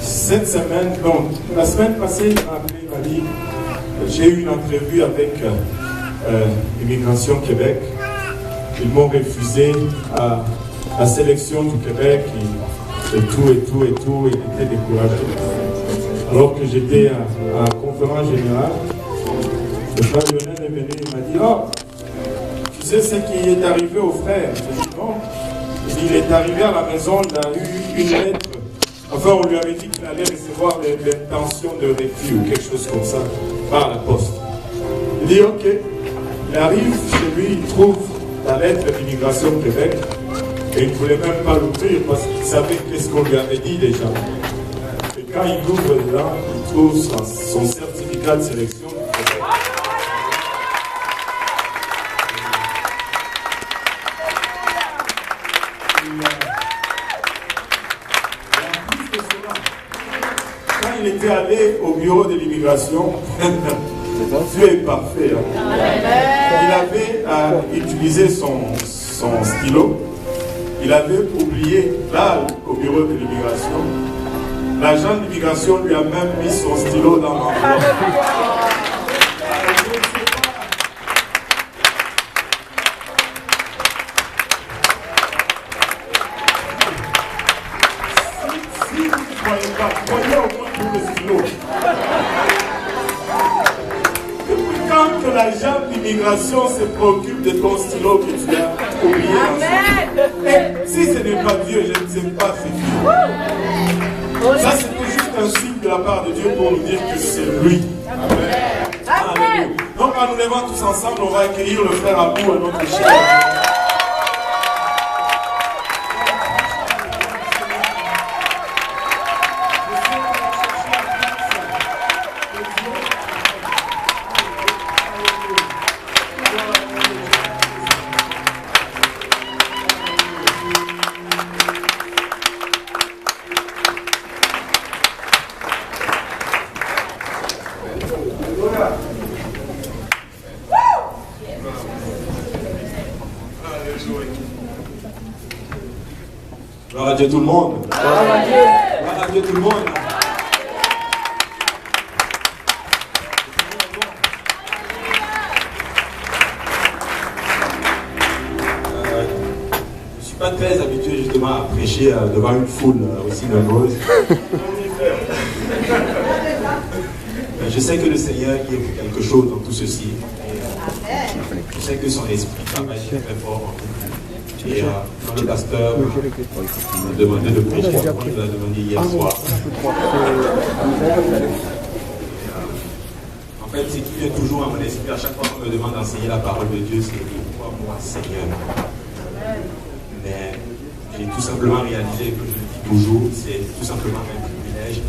cette semaine, donc la semaine passée, il m'a appelé, il m'a dit j'ai eu une entrevue avec Immigration Québec. Ils m'ont refusé à la sélection du Québec et tout. Il était découragé. Alors que j'étais à la conférence générale, le frère Lionel est venu, il m'a dit oh, tu sais ce qui est arrivé au frère? J'ai dit non. Il est arrivé à la maison, il a eu une lettre. Enfin, on lui avait dit qu'il allait recevoir l'intention de refus ou quelque chose comme ça par la poste. Il dit ok. Il arrive chez lui, il trouve la lettre d'Immigration Québec et il ne voulait même pas l'ouvrir parce qu'il savait qu'est-ce qu'on lui avait dit déjà. Et quand il ouvre dedans, il trouve son certificat de sélection. Quand il était allé au bureau de l'immigration, Dieu est parfait. Hein. Il avait utilisé son stylo. Il avait oublié là au bureau de l'immigration. L'agent de l'immigration lui a même mis son stylo dans l'enveloppe. Si vous ne croyez pas, croyez au moins pour le stylo. Que l'agent d'immigration se préoccupe de ton stylo que tu as oublié. Amen. Et si ce n'est pas Dieu, je ne sais pas c'est qui. Ça, c'était juste un signe de la part de Dieu pour nous dire que c'est lui. Amen. Amen. Donc, en nous levant tous ensemble, on va accueillir le frère Abou à notre cher. Gloire à Dieu tout le monde. Gloire à Dieu tout le monde. Je ne suis pas très habitué justement à prêcher devant une foule aussi nombreuse. Mais je sais que le Seigneur y a quelque chose dans tout ceci. Je sais que son esprit travaille très fort en nous. Et quand le pasteur m'a demandé de prêcher, il m'a demandé hier soir. En fait, ce qui vient toujours à mon esprit, à chaque fois qu'on me demande d'enseigner la parole de Dieu, c'est pourquoi moi, Seigneur. Mais j'ai tout simplement réalisé que je le dis toujours, c'est tout simplement un privilège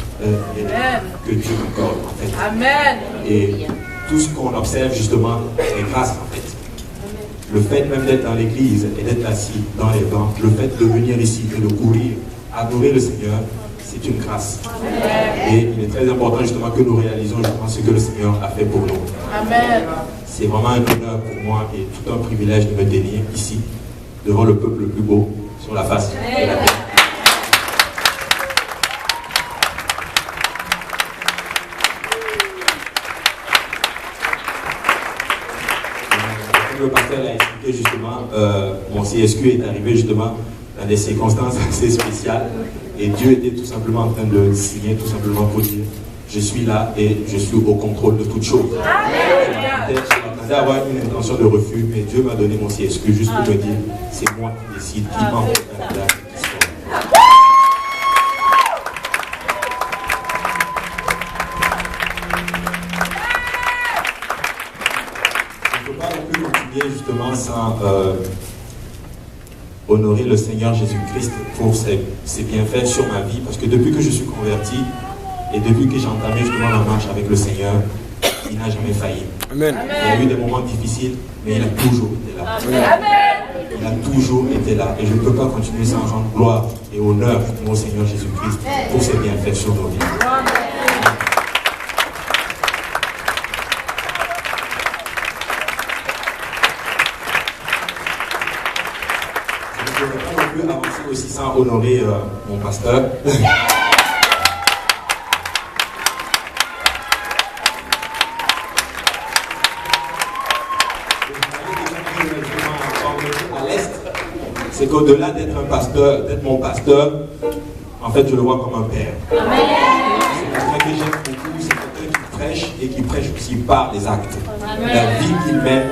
que Dieu m'accorde en fait. Amen. Et tout ce qu'on observe justement est grâce en fait. Le fait même d'être dans l'église et d'être assis dans les bancs, le fait de venir ici et de courir, adorer le Seigneur, c'est une grâce. Et il est très important justement que nous réalisons justement ce que le Seigneur a fait pour nous. Amen. C'est vraiment un honneur pour moi et tout un privilège de me tenir ici, devant le peuple le plus beau sur la face de la terre. Le pasteur l'a expliqué justement, mon CSQ est arrivé justement dans des circonstances assez spéciales et Dieu était tout simplement en train de signer, tout simplement pour dire je suis là et je suis au contrôle de toutes choses. Je m'attendais à avoir une intention de refus, mais Dieu m'a donné mon CSQ juste pour me dire c'est moi qui décide qui m'envoie au Canada. Justement sans honorer le Seigneur Jésus-Christ pour ses bienfaits sur ma vie, parce que depuis que je suis converti et depuis que j'ai entamé justement ma marche avec le Seigneur, il n'a jamais failli. Amen. Il y a eu des moments difficiles, mais il a toujours été là. Amen. Il a toujours été là et je ne peux pas continuer sans rendre gloire et honneur au Seigneur Jésus-Christ pour ses bienfaits sur nos vies. aussi sans honorer mon pasteur. C'est qu'au-delà d'être un pasteur, d'être mon pasteur, en fait, je le vois comme un père. C'est quelqu'un que j'aime beaucoup, c'est quelqu'un qui prêche et qui prêche aussi par les actes. La vie qu'il mène,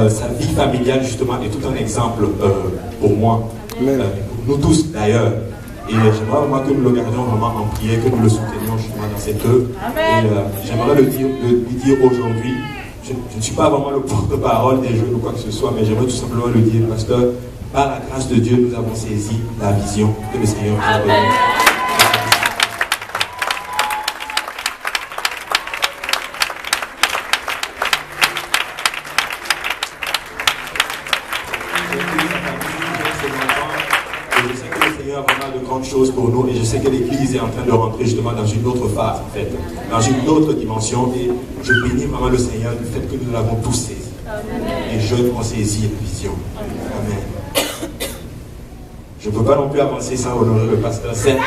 sa vie familiale, justement, est tout un exemple pour moi, pour nous tous d'ailleurs. Et j'aimerais vraiment que nous le gardions vraiment en prière, que nous le soutenions justement dans cette œuvre. Et j'aimerais lui dire aujourd'hui, je ne suis pas vraiment le porte-parole des jeunes ou quoi que ce soit, mais j'aimerais tout simplement lui dire, pasteur, par la grâce de Dieu, nous avons saisi la vision que le Seigneur nous a donnée. Je sais que le Seigneur a vraiment de grandes choses pour nous et je sais que l'Église est en train de rentrer justement dans une autre phase, en fait, dans une autre dimension, et je bénis vraiment le Seigneur du fait que nous l'avons tous saisi. Les jeunes ont saisi la vision. Amen. Je ne peux pas non plus avancer sans honorer le pasteur Seth.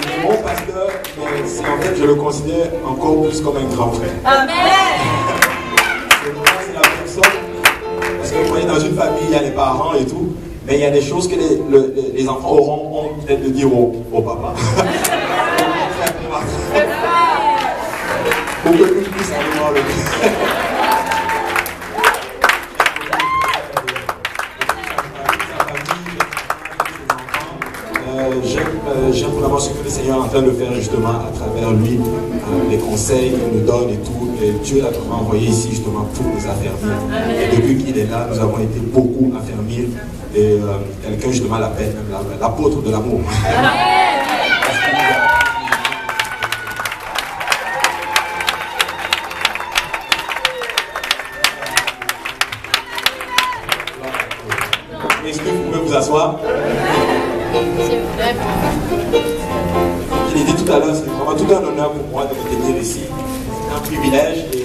Il est mon pasteur, mais en fait, je le considère encore plus comme un grand frère. Amen. C'est la personne, parce que vous voyez, dans une famille, il y a les parents et tout, mais il y a des choses que les enfants auront honte peut-être de dire au papa. Pour que nous puissions aller voir le j'aime vraiment ce que le Seigneur est en train de faire justement à travers lui, les conseils qu'il nous donne et tout. Et Dieu l'a vraiment envoyé ici justement pour nous affermir. Et depuis qu'il est là, nous avons été beaucoup affermis. Et quelqu'un justement l'appelle même l'apôtre de l'amour. Est-ce que vous pouvez vous asseoir? Je l'ai dit tout à l'heure, c'est vraiment tout un honneur pour moi de me tenir ici. C'est un privilège et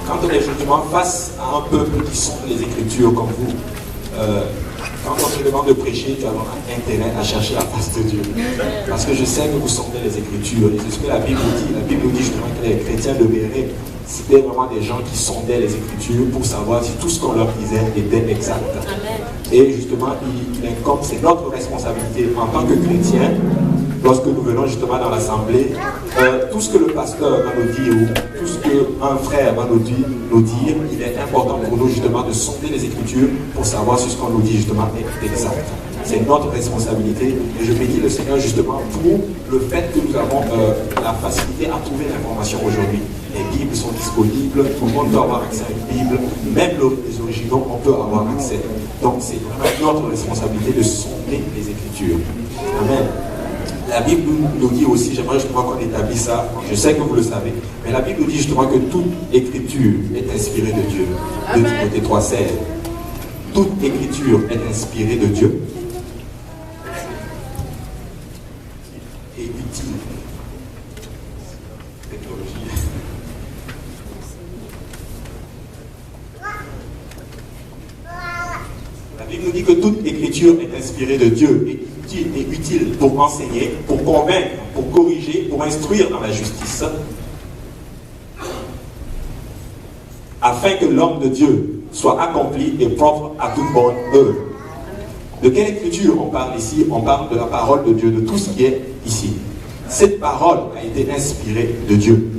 quand on est justement face à un peuple qui sonde les Écritures comme vous, quand on se demande de prêcher, tu as vraiment intérêt à chercher la face de Dieu. Parce que je sais que vous sondez les Écritures. Et c'est ce que la Bible nous dit. La Bible nous dit justement que les chrétiens de Béret, c'était vraiment des gens qui sondaient les Écritures pour savoir si tout ce qu'on leur disait était exact. Et justement, il incombe, c'est notre responsabilité en tant que chrétiens, lorsque nous venons justement dans l'assemblée, tout ce que le pasteur va nous dire ou tout ce qu'un frère va nous dire, il est important pour nous justement de sonder les Écritures pour savoir si ce qu'on nous dit justement est exact. C'est notre responsabilité et je bénis le Seigneur justement pour le fait que nous avons la facilité à trouver l'information aujourd'hui. Les Bibles sont disponibles, tout le monde peut avoir accès à une Bible, même les originaux, on peut avoir accès. Donc c'est vraiment notre responsabilité de sonder les Écritures. Amen. La Bible nous dit aussi, j'aimerais justement qu'on établisse ça, je sais que vous le savez, mais la Bible nous dit justement que toute écriture est inspirée de Dieu. 2 Timothée 3,16. Toute écriture est inspirée de Dieu et utile. Technologie. La Bible nous dit que toute écriture est inspirée de Dieu et utile pour enseigner, pour convaincre, pour corriger, pour instruire dans la justice, afin que l'homme de Dieu soit accompli et propre à toute bonne œuvre. De quelle écriture on parle ici? On parle de la parole de Dieu, de tout ce qui est ici. Cette parole a été inspirée de Dieu.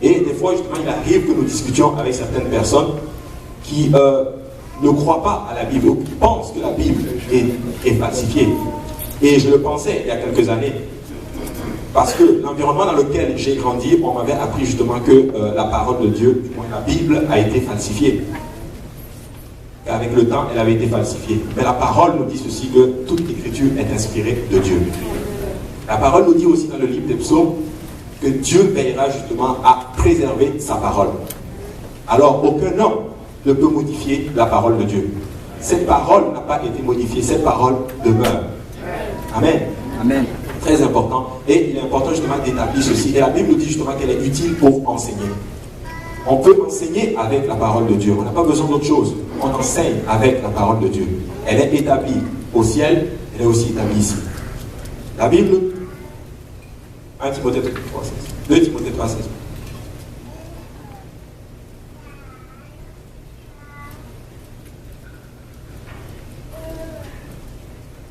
Et des fois, justement, il arrive que nous discutions avec certaines personnes qui ne croient pas à la Bible, ou qui pensent que la Bible est falsifiée. Et je le pensais il y a quelques années. Parce que l'environnement dans lequel j'ai grandi, on m'avait appris justement que la parole de Dieu, du moins la Bible, a été falsifiée. Et avec le temps, elle avait été falsifiée. Mais la parole nous dit ceci, que toute écriture est inspirée de Dieu. La parole nous dit aussi dans le livre des psaumes que Dieu veillera justement à préserver sa parole. Alors, aucun homme ne peut modifier la parole de Dieu. Cette parole n'a pas été modifiée, cette parole demeure. Amen. Amen. Très important. Et il est important justement d'établir ceci. Et la Bible nous dit justement qu'elle est utile pour enseigner. On peut enseigner avec la parole de Dieu. On n'a pas besoin d'autre chose. On enseigne avec la parole de Dieu. Elle est établie au ciel, elle est aussi établie ici. La Bible, 1 Timothée 3,16. 2 Timothée 3,16.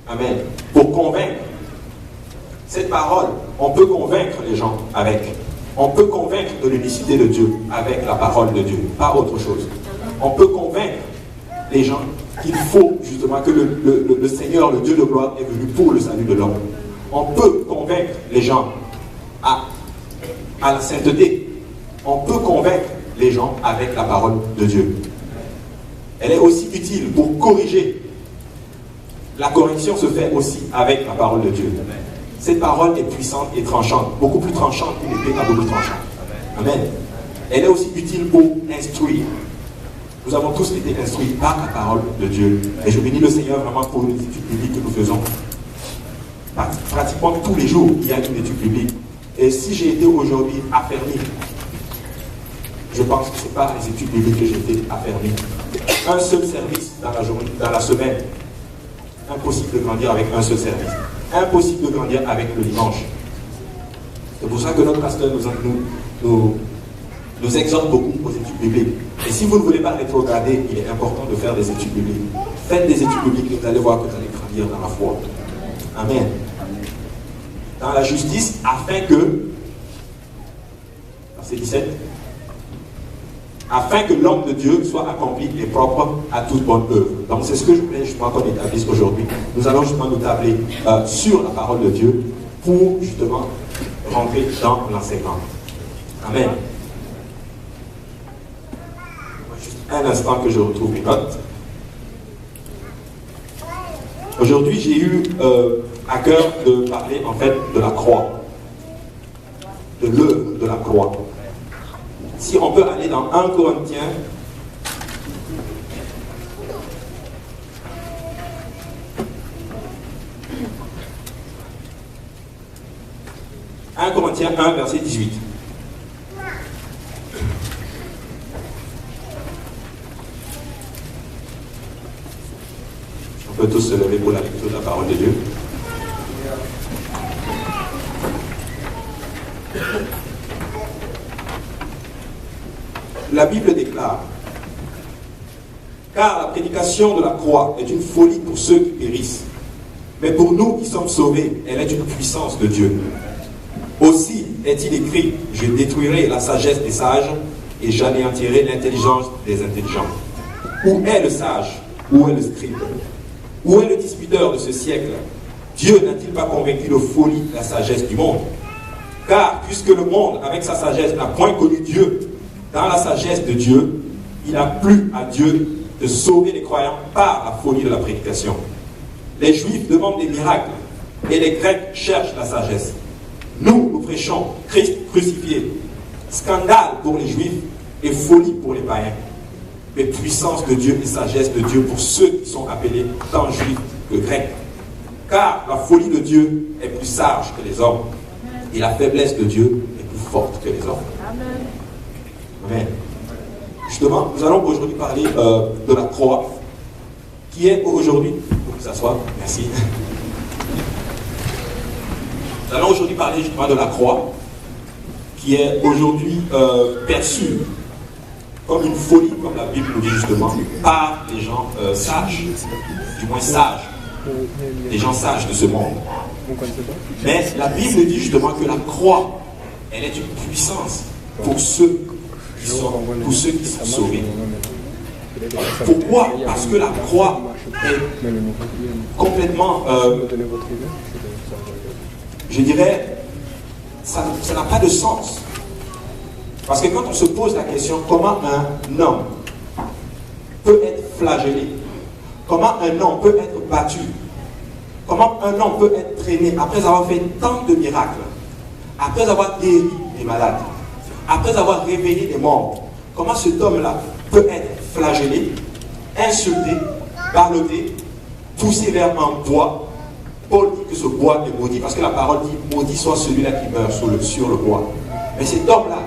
Amen. Pour convaincre. Cette parole, on peut convaincre les gens avec. On peut convaincre de l'unicité de Dieu avec la parole de Dieu, pas autre chose. On peut convaincre les gens qu'il faut justement que le Seigneur, le Dieu de gloire, est venu pour le salut de l'homme. On peut convaincre les gens à la sainteté. On peut convaincre les gens avec la parole de Dieu. Elle est aussi utile pour corriger. La correction se fait aussi avec la parole de Dieu. Cette parole est puissante et tranchante, beaucoup plus tranchante qu'une épée à double tranchant. Amen. Elle est aussi utile pour instruire. Nous avons tous été instruits par la parole de Dieu. Et je bénis le Seigneur vraiment pour les études bibliques que nous faisons. Pratiquement tous les jours, il y a une étude biblique. Et si j'ai été aujourd'hui affermi, je pense que ce n'est pas les études bibliques que j'ai été affermi. Un seul service dans la journée, dans la semaine. Impossible de grandir avec un seul service. Impossible de grandir avec le dimanche. C'est pour ça que notre pasteur nous exhorte beaucoup aux études bibliques. Et si vous ne voulez pas rétrograder, il est important de faire des études bibliques. Faites des études bibliques et vous allez voir que vous allez grandir dans la foi. Amen. Dans la justice, afin que, verset 17, afin que l'homme de Dieu soit accompli et propre à toute bonne œuvre. Donc c'est ce que je voulais justement qu'on établisse aujourd'hui. Nous allons justement nous tabler sur la parole de Dieu pour justement rentrer dans l'enseignement. Amen. Juste un instant que je retrouve mes notes. Aujourd'hui, j'ai eu à cœur de parler en fait de la croix, de l'œuvre de la croix. Si on peut aller dans 1 Corinthiens, Corinthiens 1, verset 18. On peut tous se lever pour la lecture de la parole de Dieu. La Bible déclare: car la prédication de la croix est une folie pour ceux qui périssent, mais pour nous qui sommes sauvés, elle est une puissance de Dieu. Aussi est-il écrit: je détruirai la sagesse des sages et j'anéantirai l'intelligence des intelligents. Où est le sage? Où est le scribe? Où est le disputeur de ce siècle? Dieu n'a-t-il pas convaincu de folie la sagesse du monde? Car puisque le monde, avec sa sagesse, n'a point connu Dieu, dans la sagesse de Dieu, il a plu à Dieu de sauver les croyants par la folie de la prédication. Les Juifs demandent des miracles et les Grecs cherchent la sagesse. Nous prêchons Christ crucifié. Scandale pour les Juifs et folie pour les païens. Mais puissance de Dieu et sagesse de Dieu pour ceux qui sont appelés tant Juifs que Grecs. Car la folie de Dieu est plus sage que les hommes et la faiblesse de Dieu est plus forte que les hommes. Amen. Justement, nous allons aujourd'hui parler de la croix, qui est aujourd'hui, pour que ça soit, merci. Nous allons aujourd'hui parler justement de la croix, qui est aujourd'hui perçue comme une folie, comme la Bible nous dit justement, par les gens sages, du moins sages, les gens sages de ce monde. Mais la Bible dit justement que la croix, elle est une puissance pour ceux qui sont sauvés. Pourquoi? Parce que la croix est complètement, je dirais, ça n'a pas de sens. Parce que quand on se pose la question, comment un homme peut être flagellé, comment un homme peut être battu, comment un homme peut être traîné après avoir fait tant de miracles, après avoir guéri les malades, après avoir réveillé les morts, comment cet homme-là peut être flagellé, insulté, ballotté, poussé vers un bois, Paul dit que ce bois est maudit, parce que la parole dit maudit soit celui-là qui meurt sur le bois. Mais cet homme-là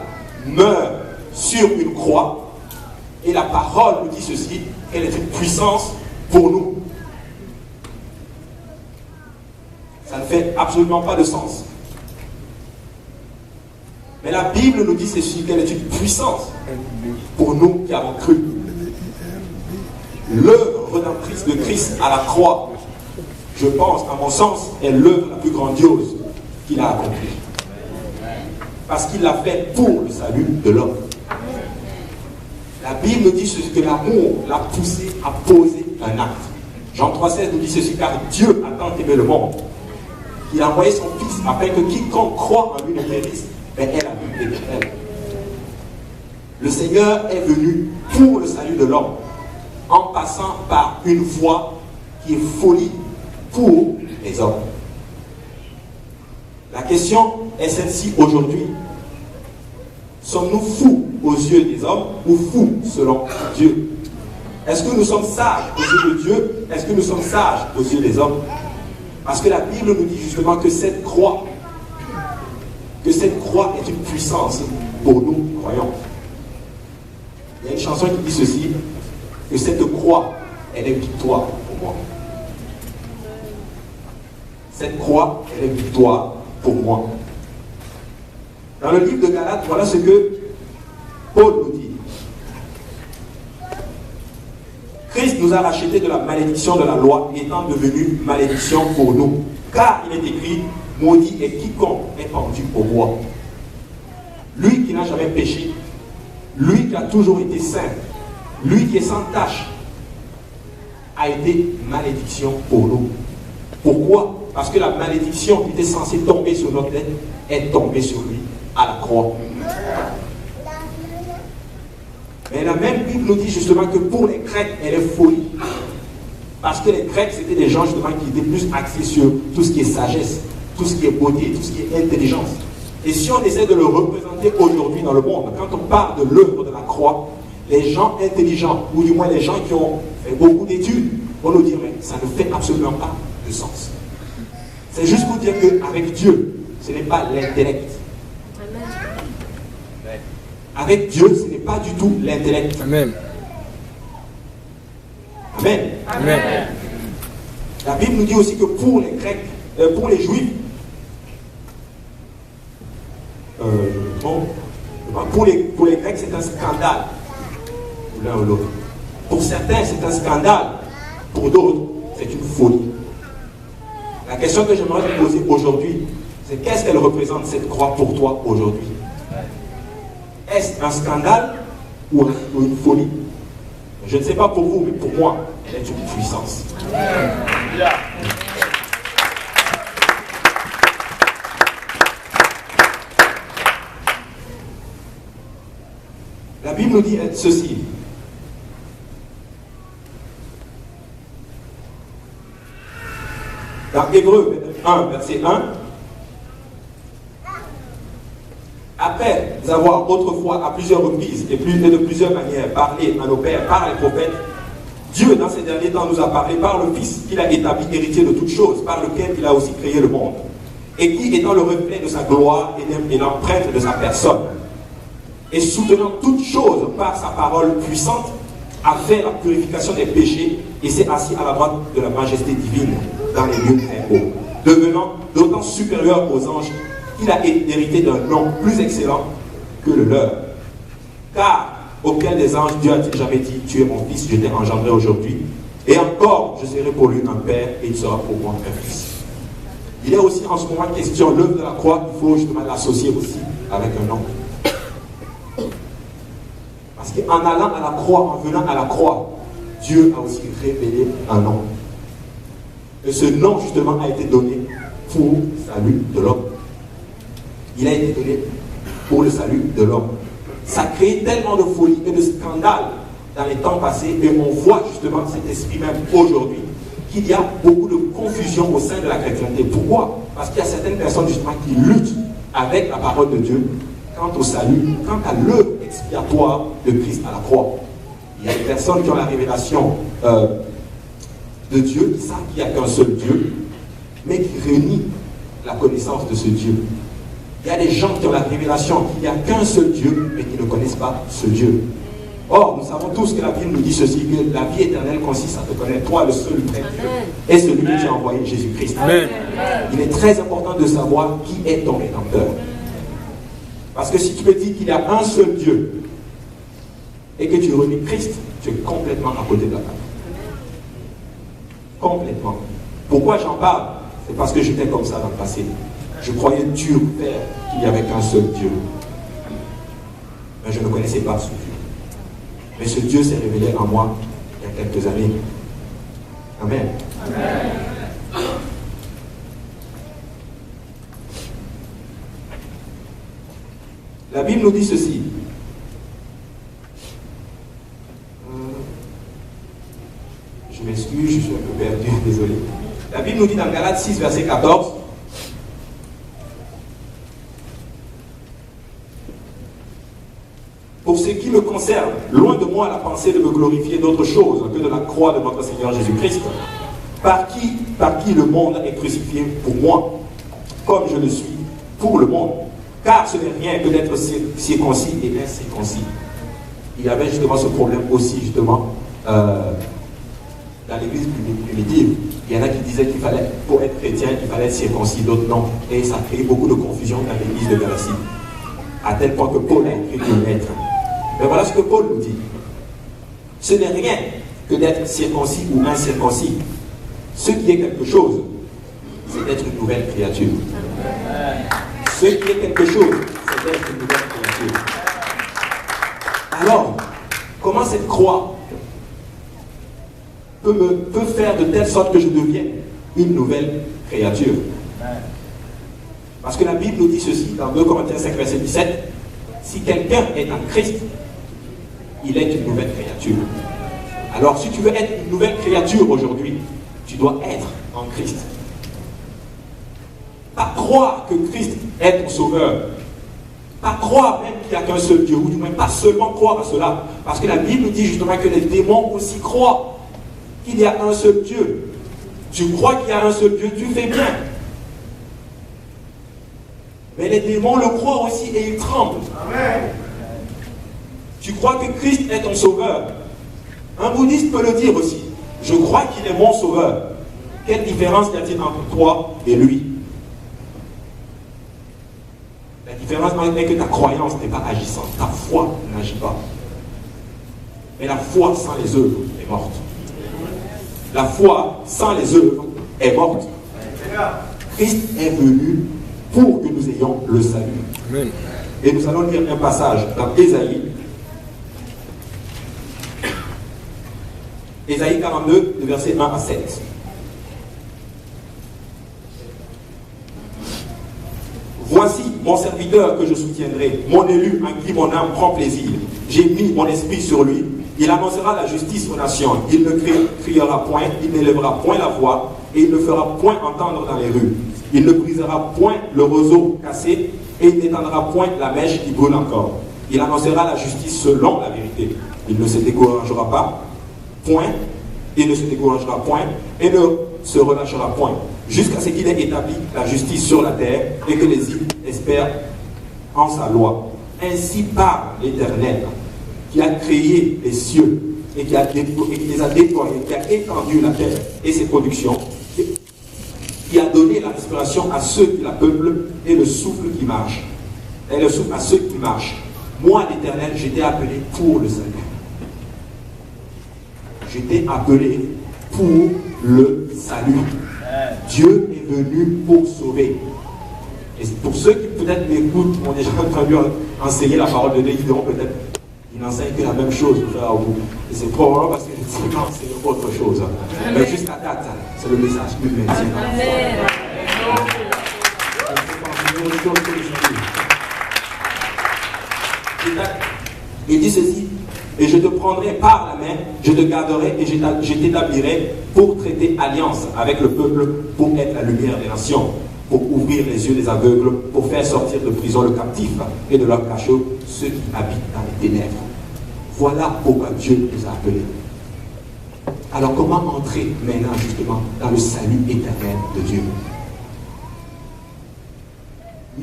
meurt sur une croix, et la parole nous dit ceci, qu'elle est une puissance pour nous. Ça ne fait absolument pas de sens. Mais la Bible nous dit ceci, qu'elle est une puissance pour nous qui avons cru. L'œuvre rédemptrice de Christ à la croix, je pense, à mon sens, est l'œuvre la plus grandiose qu'il a accomplie. Parce qu'il l'a fait pour le salut de l'homme. La Bible nous dit ceci, que l'amour l'a poussé à poser un acte. Jean 3,16 nous dit ceci, car Dieu a tant aimé le monde qu'il a envoyé son Fils afin que quiconque croit en lui ne périsse, mais ait la vie éternelle. Le Seigneur est venu pour le salut de l'homme, en passant par une voie qui est folie pour les hommes. La question est celle-ci aujourd'hui. Sommes-nous fous aux yeux des hommes ou fous selon Dieu? Est-ce que nous sommes sages aux yeux de Dieu? Est-ce que nous sommes sages aux yeux des hommes? Parce que la Bible nous dit justement que cette croix est une puissance pour nous, croyants. Il y a une chanson qui dit ceci, que cette croix, elle est victoire pour moi. Cette croix, elle est victoire pour moi. Dans le livre de Galates, voilà ce que Paul nous dit. Christ nous a rachetés de la malédiction de la loi, étant devenu malédiction pour nous. Car il est écrit, maudit est quiconque est pendu au bois. Lui qui n'a jamais péché, lui qui a toujours été saint, lui qui est sans tache, a été malédiction pour nous. Pourquoi? Parce que la malédiction qui était censée tomber sur notre tête est tombée sur lui à la croix. Mais la même Bible nous dit justement que pour les Grecs, elle est folie. Parce que les Grecs, c'était des gens justement qui étaient plus axés sur tout ce qui est sagesse, tout ce qui est beauté, tout ce qui est intelligence. Et si on essaie de le représenter aujourd'hui dans le monde, quand on parle de l'œuvre de la croix, les gens intelligents, ou du moins les gens qui ont fait beaucoup d'études, vont nous dire, mais ça ne fait absolument pas de sens. C'est juste pour dire qu'avec Dieu, ce n'est pas l'intellect. Avec Dieu, ce n'est pas du tout l'intellect. Amen. Amen. Amen. La Bible nous dit aussi que pour les Grecs, pour les Juifs, pour les Grecs, c'est un scandale. L'un ou l'autre. Pour certains, c'est un scandale. Pour d'autres, c'est une folie. La question que j'aimerais te poser aujourd'hui, c'est qu'est-ce qu'elle représente cette croix pour toi aujourd'hui? Est-ce un scandale ou une folie? Je ne sais pas pour vous, mais pour moi, elle est une puissance. La Bible nous dit ceci. Dans Hébreux 1, verset 1, après avoir autrefois à plusieurs reprises et de plusieurs manières parlé à nos pères par les prophètes, Dieu dans ces derniers temps nous a parlé par le Fils qu'il a établi héritier de toutes choses, par lequel il a aussi créé le monde, et qui étant le reflet de sa gloire et l'empreinte de sa personne, et soutenant toutes choses par sa parole puissante, a fait la purification des péchés et s'est assis à la droite de la majesté divine dans les lieux très hauts, devenant d'autant supérieur aux anges qu'il a hérité d'un nom plus excellent que le leur. Car auquel des anges Dieu a-t-il jamais dit, tu es mon fils, je t'ai engendré aujourd'hui, et encore je serai pour lui un père et il sera pour moi un fils. Il est aussi en ce moment question, l'œuvre de la croix, il faut justement l'associer aussi avec un nom. Parce qu'en allant à la croix, en venant à la croix, Dieu a aussi révélé un nom. Et ce nom justement a été donné pour le salut de l'homme. Il a été donné pour le salut de l'homme. Ça a créé tellement de folie et de scandale dans les temps passés, et on voit justement cet esprit même aujourd'hui, qu'il y a beaucoup de confusion au sein de la chrétienté. Pourquoi? Parce qu'il y a certaines personnes justement qui luttent avec la parole de Dieu quant au salut, quant à l'œuvre expiatoire de Christ à la croix. Il y a des personnes qui ont la révélation de Dieu, qui savent qu'il n'y a qu'un seul Dieu, mais qui renie la connaissance de ce Dieu. Il y a des gens qui ont la révélation qu'il n'y a qu'un seul Dieu, mais qui ne connaissent pas ce Dieu. Or, nous savons tous que la Bible nous dit ceci, que la vie éternelle consiste à te connaître, toi le seul vrai Dieu, et celui que tu as envoyé, Jésus-Christ. Il est très important de savoir qui est ton Rédempteur. Parce que si tu me dis qu'il y a un seul Dieu, et que tu renies Christ, tu es complètement à côté de la table. Complètement. Pourquoi j'en parle? C'est parce que j'étais comme ça dans le passé. Je croyais dur, Père, qu'il n'y avait qu'un seul Dieu. Mais je ne connaissais pas ce Dieu. Mais ce Dieu s'est révélé en moi il y a quelques années. Amen. Amen. La Bible nous dit ceci. Je m'excuse, je suis un peu perdu, désolé. La Bible nous dit dans Galates 6, verset 14. Pour ce qui me concerne, loin de moi la pensée de me glorifier d'autre chose que de la croix de notre Seigneur Jésus-Christ, par qui le monde est crucifié pour moi, comme je le suis pour le monde. Car ce n'est rien que d'être circoncis et incirconcis. Il y avait justement ce problème aussi, justement, dans l'église primitive. Il y en a qui disaient qu'il fallait, pour être chrétien, il fallait être circoncis, d'autres non. Et ça a créé beaucoup de confusion dans l'église de Galatie. À tel point que Paul a écrit une lettre. Mais voilà ce que Paul nous dit. Ce n'est rien que d'être circoncis ou incirconcis. Ce qui est quelque chose, c'est d'être une nouvelle créature. Ce qui est quelque chose, c'est d'être une nouvelle créature. Alors, comment cette croix peut faire de telle sorte que je devienne une nouvelle créature? Parce que la Bible nous dit ceci, dans 2 Corinthiens 5, verset 17, si quelqu'un est en Christ, il est une nouvelle créature. Alors, si tu veux être une nouvelle créature aujourd'hui, tu dois être en Christ. Pas croire que Christ est ton sauveur. Pas croire même qu'il n'y a qu'un seul Dieu, ou du moins pas seulement croire à cela. Parce que la Bible nous dit justement que les démons aussi croient qu'il y a un seul Dieu. Tu crois qu'il y a un seul Dieu, tu fais bien. Mais les démons le croient aussi et ils tremblent. Amen. Tu crois que Christ est ton sauveur. Un bouddhiste peut le dire aussi. Je crois qu'il est mon sauveur. Quelle différence y a-t-il entre toi et lui? La différence est que ta croyance n'est pas agissante. Ta foi n'agit pas. Mais la foi sans les œuvres est morte. La foi sans les œuvres est morte. Christ est venu pour que nous ayons le salut. Amen. Et nous allons lire un passage dans Ésaïe. Ésaïe 42, de versets 1 à 7. Voici mon serviteur que je soutiendrai, mon élu en qui mon âme prend plaisir. J'ai mis mon esprit sur lui. Il annoncera la justice aux nations. Il ne criera point, il n'élèvera point la voix, et il ne fera point entendre dans les rues. Il ne brisera point le roseau cassé, et il n'étendra point la mèche qui brûle encore. Il annoncera la justice selon la vérité. Il ne se découragera pas, point, il ne se découragera point, et ne se relâchera point, jusqu'à ce qu'il ait établi la justice sur la terre, et que les îles espèrent en sa loi. Ainsi parle l'Éternel, qui a créé les cieux, et qui les a déployés, qui a étendu la terre et ses productions, qui a donné la respiration à ceux qui la peuplent et le souffle qui marche. Et le souffle à ceux qui marchent. Moi, l'Éternel, j'étais appelé pour le salut. J'étais appelé pour le salut. Dieu est venu pour sauver. Et pour ceux qui peut-être m'écoutent, ont déjà entendu enseigner la parole de Dieu, ils diront peut-être, il n'enseigne que la même chose, frère. Et c'est probablement parce que je dis non, c'est autre chose. Mais jusqu'à date, c'est le message que je maintiens. Il dit ceci, et je te prendrai par la main, je te garderai et je t'établirai pour traiter alliance avec le peuple, pour être la lumière des nations, pour ouvrir les yeux des aveugles, pour faire sortir de prison le captif et de leur cachot ceux qui habitent dans les ténèbres. Voilà pourquoi Dieu nous a appelés. Alors comment entrer maintenant justement dans le salut éternel de Dieu?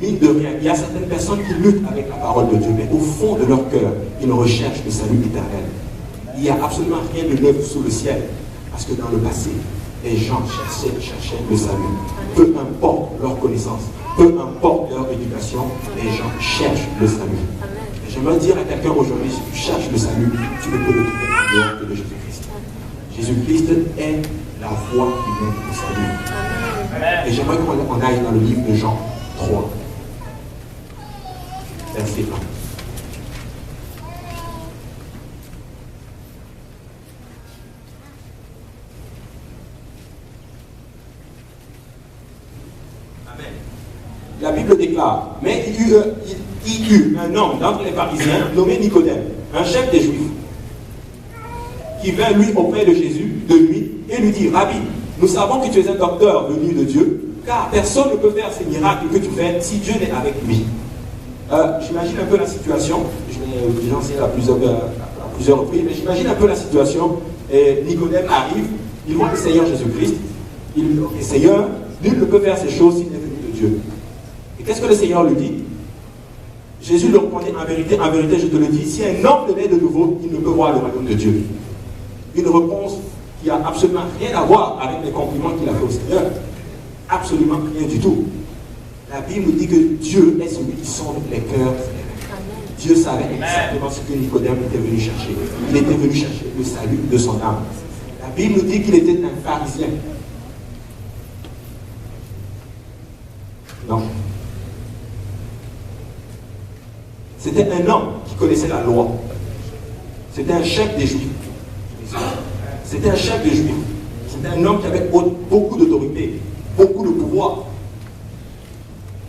mine de rien, il y a certaines personnes qui luttent avec la parole de Dieu, mais au fond de leur cœur, ils recherchent le salut éternel. Il n'y a absolument rien de neuf sous le ciel, parce que dans le passé, les gens cherchaient le salut. Peu importe leur connaissance, peu importe leur éducation, les gens cherchent le salut. J'aimerais dire à quelqu'un aujourd'hui, si tu cherches le salut, tu ne peux le trouver en dehors que de Jésus-Christ. Jésus-Christ est la voie qui mène au salut. Et j'aimerais qu'on aille dans le livre de Jean 3, verset 1. La Bible déclare, mais il y eut un homme d'entre les pharisiens nommé Nicodème, un chef des Juifs, qui vint lui auprès de Jésus de nuit et lui dit, Rabbi, nous savons que tu es un docteur venu de Dieu, car personne ne peut faire ces miracles que tu fais si Dieu n'est avec lui. J'imagine un peu la situation, je l'ai déjà enseigné à plusieurs reprises, mais j'imagine un peu la situation, et Nicodème arrive, il voit le Seigneur Jésus-Christ, il lui dit, Seigneur, nul ne peut faire ces choses s'il n'est venu de Dieu. Et qu'est-ce que le Seigneur lui dit? Jésus lui répondait, en vérité, je te le dis, si un homme ne naît de nouveau, il ne peut voir le royaume de Dieu. Une réponse qui n'a absolument rien à voir avec les compliments qu'il a fait au Seigneur. Absolument rien du tout. La Bible nous dit que Dieu est celui qui sonde les cœurs. Dieu savait exactement ce que Nicodème était venu chercher. Il était venu chercher le salut de son âme. La Bible nous dit qu'il était un pharisien. Non. C'était un homme qui connaissait la loi. C'était un chef des Juifs. C'était un chef des Juifs. C'était un homme qui avait beaucoup d'autorité, beaucoup de pouvoir.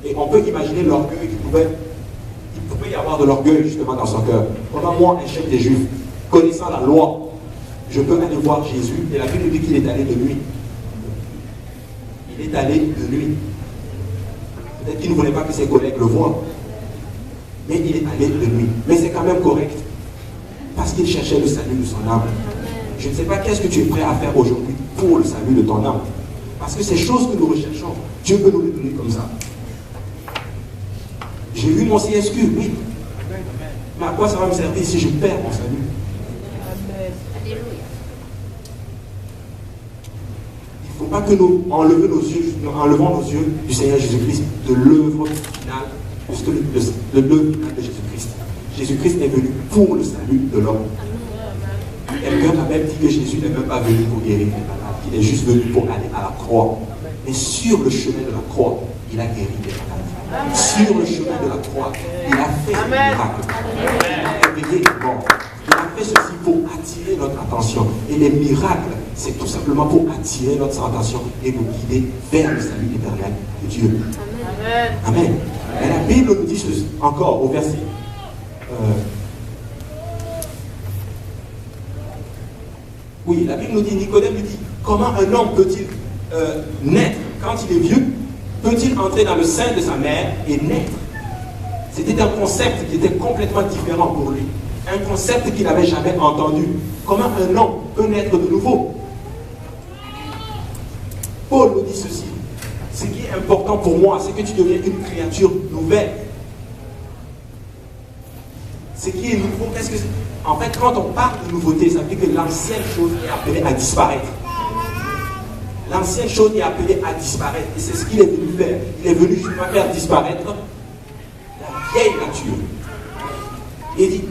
Et on peut imaginer l'orgueil il pouvait y avoir de l'orgueil justement dans son cœur. Pendant moi, un chef des Juifs, connaissant la loi, je peux aller voir Jésus. Et la Bible dit qu'il est allé de nuit. Il est allé de nuit. Peut-être qu'il ne voulait pas que ses collègues le voient. Mais il est allé de nuit. Mais c'est quand même correct. Parce qu'il cherchait le salut de son âme. Je ne sais pas qu'est-ce que tu es prêt à faire aujourd'hui pour le salut de ton âme. Parce que ces choses que nous recherchons, Dieu peut nous les donner comme ça. J'ai eu mon CSQ, oui. Mais à quoi ça va me servir si je perds mon salut? Il ne faut pas que nous enlevons nos yeux du Seigneur Jésus-Christ, de l'œuvre finale, de l'œuvre finale de Jésus-Christ. Jésus-Christ est venu pour le salut de l'homme. Quelqu'un a même dit que Jésus n'est même pas venu pour guérir les malades. Il est juste venu pour aller à la croix. Mais sur le chemin de la croix, il a guéri les malades. Sur le chemin de la croix, il a fait des miracles. Il a réveillé les morts. Il a fait ceci pour attirer notre attention. Et les miracles, c'est tout simplement pour attirer notre attention et nous guider vers le salut éternel de Dieu. Amen. Et la Bible nous dit ceci, encore au verset. Oui, la Bible nous dit, Nicodème nous dit, comment un homme peut-il naître quand il est vieux? Peut-il entrer dans le sein de sa mère et naître? C'était un concept qui était complètement différent pour lui. Un concept qu'il n'avait jamais entendu. Comment un homme peut naître de nouveau? Paul nous dit ceci. Ce qui est important pour moi, c'est que tu deviens une créature nouvelle. Ce qui est nouveau, qu'est-ce que c'est? En fait, quand on parle de nouveauté, ça veut dire que l'ancienne chose est appelée à disparaître. L'ancienne chose est appelée à disparaître. Et c'est ce qu'il est venu faire. Il est venu justement faire disparaître la vieille nature. Il dit,